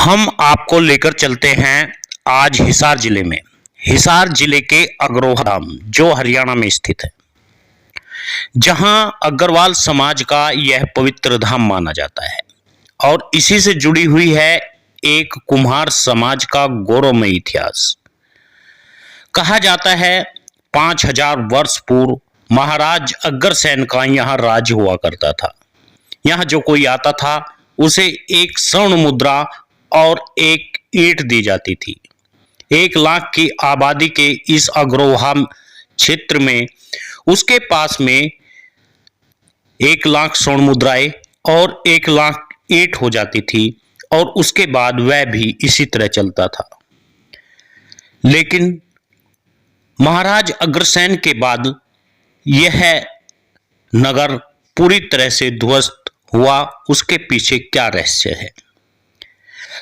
हम आपको लेकर चलते हैं आज हिसार जिले में। हिसार जिले के अग्रोहा धाम जो हरियाणा में स्थित है, जहां अग्रवाल समाज का यह पवित्र धाम माना जाता है और इसी से जुड़ी हुई है एक कुम्हार समाज का गौरवमय इतिहास। कहा जाता है 5000 वर्ष पूर्व महाराज अग्रसेन का यहाँ राज्य हुआ करता था। यहाँ जो कोई आता था उसे एक स्वर्ण मुद्रा और एक ईंट दी जाती थी। 1 लाख की आबादी के इस अग्रोहा क्षेत्र में उसके पास में 1 लाख स्वर्ण मुद्राएं और 1 लाख ईंट हो जाती थी और उसके बाद वह भी इसी तरह चलता था। लेकिन महाराज अग्रसेन के बाद यह नगर पूरी तरह से ध्वस्त हुआ। उसके पीछे क्या रहस्य है?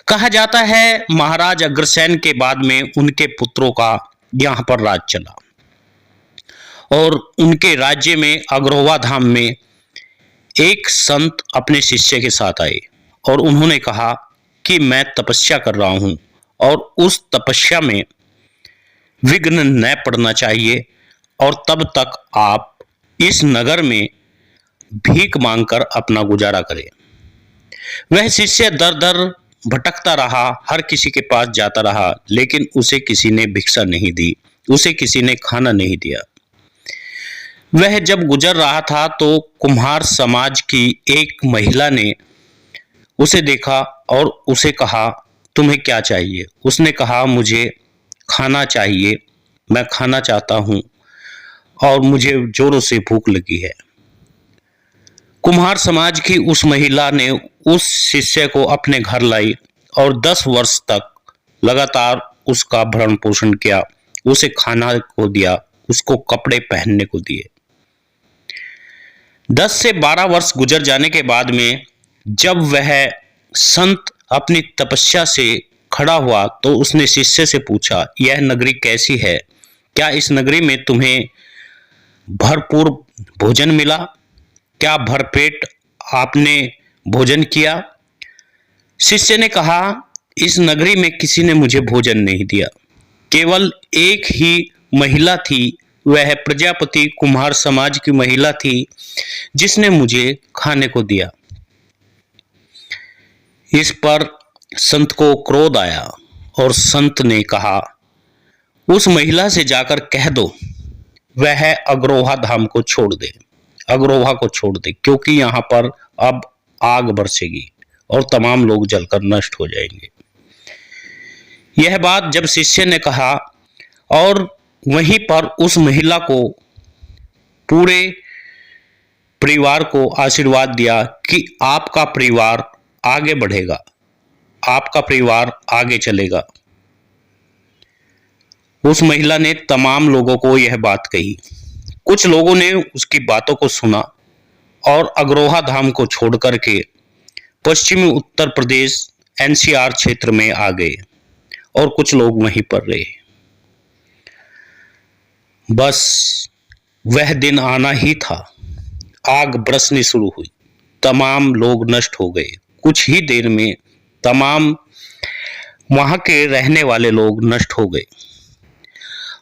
कहा जाता है महाराज अग्रसेन के बाद में उनके पुत्रों का यहां पर राज चला और उनके राज्य में अग्रोहा धाम में एक संत अपने शिष्य के साथ आए और उन्होंने कहा कि मैं तपस्या कर रहा हूं और उस तपस्या में विघ्न न पड़ना चाहिए और तब तक आप इस नगर में भीख मांगकर अपना गुजारा करें। वह शिष्य दर दर भटकता रहा, हर किसी के पास जाता रहा, लेकिन उसे किसी ने भिक्षा नहीं दी, उसे किसी ने खाना नहीं दिया। वह जब गुजर रहा था तो कुम्हार समाज की एक महिला ने उसे देखा और उसे कहा, तुम्हें क्या चाहिए? उसने कहा, मुझे खाना चाहिए, मैं खाना चाहता हूं और मुझे जोरों से भूख लगी है। कुम्हार समाज की उस महिला ने उस शिष्य को अपने घर लाई और 10 वर्ष तक लगातार उसका भरण पोषण किया, उसे खाना को दिया, उसको कपड़े पहनने को दिए। 10 से 12 वर्ष गुजर जाने के बाद में जब वह संत अपनी तपस्या से खड़ा हुआ तो उसने शिष्य से पूछा, यह नगरी कैसी है? क्या इस नगरी में तुम्हें भरपूर भोजन मिला? क्या भरपेट आपने भोजन किया? शिष्य ने कहा, इस नगरी में किसी ने मुझे भोजन नहीं दिया, केवल एक ही महिला थी, वह प्रजापति कुम्हार समाज की महिला थी जिसने मुझे खाने को दिया। इस पर संत को क्रोध आया और संत ने कहा, उस महिला से जाकर कह दो वह अग्रोहा धाम को छोड़ दे, अग्रोहा को छोड़ दे, क्योंकि यहाँ पर अब आग बरसेगी और तमाम लोग जलकर नष्ट हो जाएंगे। यह बात जब शिष्य ने कहा और वहीं पर उस महिला को, पूरे परिवार को आशीर्वाद दिया कि आपका परिवार आगे बढ़ेगा, आपका परिवार आगे चलेगा। उस महिला ने तमाम लोगों को यह बात कही। कुछ लोगों ने उसकी बातों को सुना और अग्रोहा धाम को छोड़ करके पश्चिमी उत्तर प्रदेश एनसीआर क्षेत्र में आ गए और कुछ लोग वहीं पर रहे। बस वह दिन आना ही था, आग बरसनी शुरू हुई, तमाम लोग नष्ट हो गए। कुछ ही देर में तमाम वहां के रहने वाले लोग नष्ट हो गए।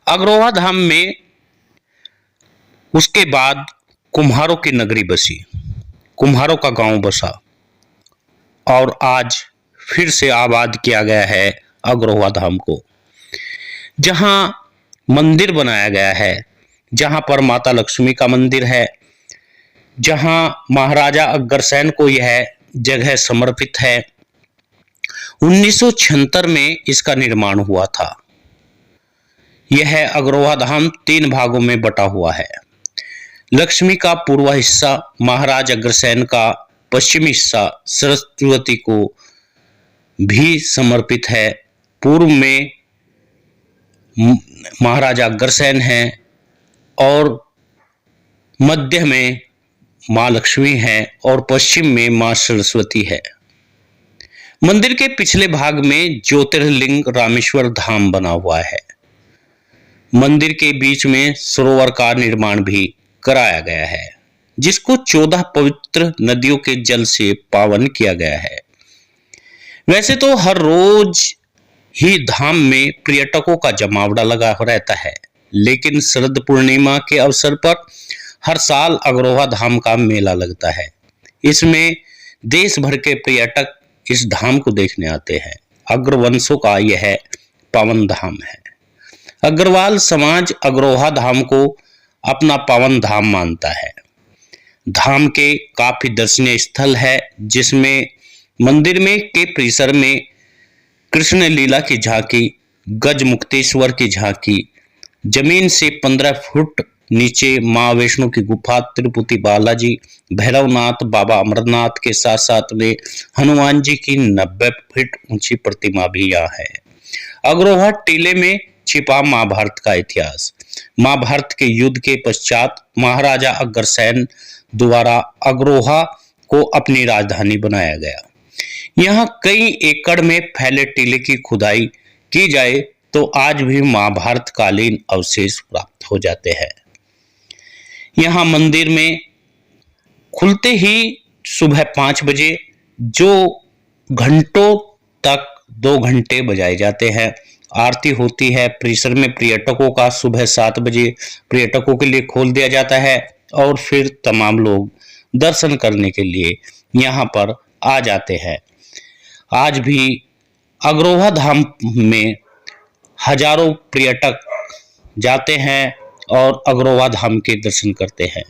अग्रोहा धाम में उसके बाद कुम्हारों की नगरी बसी, कुम्हारों का गांव बसा और आज फिर से आबाद किया गया है अग्रोहा धाम को, जहां मंदिर बनाया गया है, जहां पर माता लक्ष्मी का मंदिर है, जहां महाराजा अग्रसेन को यह जगह समर्पित है। 1976 में इसका निर्माण हुआ था। यह अग्रोहा धाम 3 भागों में बटा हुआ है। लक्ष्मी का पूर्व हिस्सा महाराज अग्रसेन का पश्चिमी हिस्सा सरस्वती को भी समर्पित है। पूर्व में महाराजा अग्रसेन हैं और मध्य में मां लक्ष्मी है और पश्चिम में मां सरस्वती है। मंदिर के पिछले भाग में ज्योतिर्लिंग रामेश्वर धाम बना हुआ है। मंदिर के बीच में सरोवर का निर्माण भी कराया गया है, जिसको 14 पवित्र नदियों के जल से पावन किया गया है। वैसे तो हर रोज ही धाम में पर्यटकों का जमावड़ा लगा रहता है, लेकिन शरद पूर्णिमा के अवसर पर हर साल अग्रोहा धाम का मेला लगता है। इसमें देश भर के पर्यटक इस धाम को देखने आते हैं। अग्रवंशों का यह पावन धाम है। अग्रवाल समाज अग्रोहा धाम को अपना पावन धाम मानता है। धाम के काफी दर्शनीय स्थल है, जिसमें मंदिर में के परिसर में कृष्ण लीला की झांकी, गज मुक्तेश्वर की झांकी, जमीन से 15 फुट नीचे मां वैष्णो की गुफा, तिरुपति बालाजी, भैरवनाथ, बाबा अमरनाथ के साथ साथ में हनुमान जी की 90 फीट ऊंची प्रतिमा भी यहाँ है। अग्रोहा टीले में छिपा महाभारत का इतिहास। महाभारत के युद्ध के पश्चात महाराजा अग्रसेन द्वारा अग्रोहा को अपनी राजधानी बनाया गया। यहाँ कई एकड़ में फैले टीले की खुदाई की जाए तो आज भी महाभारत कालीन अवशेष प्राप्त हो जाते हैं। यहाँ मंदिर में खुलते ही सुबह 5 बजे जो घंटों तक 2 घंटे बजाए जाते हैं, आरती होती है। परिसर में पर्यटकों का सुबह 7 बजे पर्यटकों के लिए खोल दिया जाता है और फिर तमाम लोग दर्शन करने के लिए यहाँ पर आ जाते हैं। आज भी अग्रोहा धाम में हजारों पर्यटक जाते हैं और अग्रोहा धाम के दर्शन करते हैं।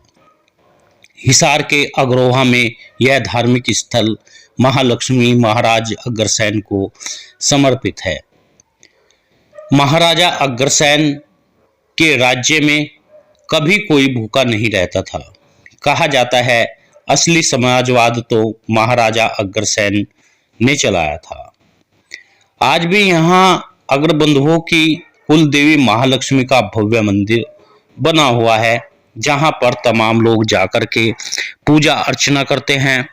हिसार के अग्रोहा में यह धार्मिक स्थल महालक्ष्मी महाराज अग्रसेन को समर्पित है। महाराजा अग्रसेन के राज्य में कभी कोई भूखा नहीं रहता था। कहा जाता है असली समाजवाद तो महाराजा अग्रसेन ने चलाया था। आज भी यहाँ अग्रबंधुओं की कुल देवी महालक्ष्मी का भव्य मंदिर बना हुआ है, जहाँ पर तमाम लोग जाकर के पूजा अर्चना करते हैं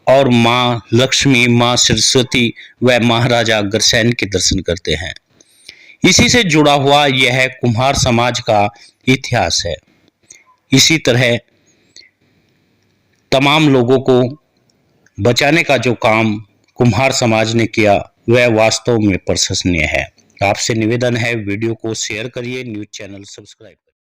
और माँ लक्ष्मी, माँ सरस्वती व महाराजा अग्रसेन के दर्शन करते हैं। इसी से जुड़ा हुआ यह कुम्हार समाज का इतिहास है। इसी तरह तमाम लोगों को बचाने का जो काम कुम्हार समाज ने किया वह वास्तव में प्रशंसनीय है। आपसे निवेदन है वीडियो को शेयर करिए, न्यूज़ चैनल सब्सक्राइब करिए।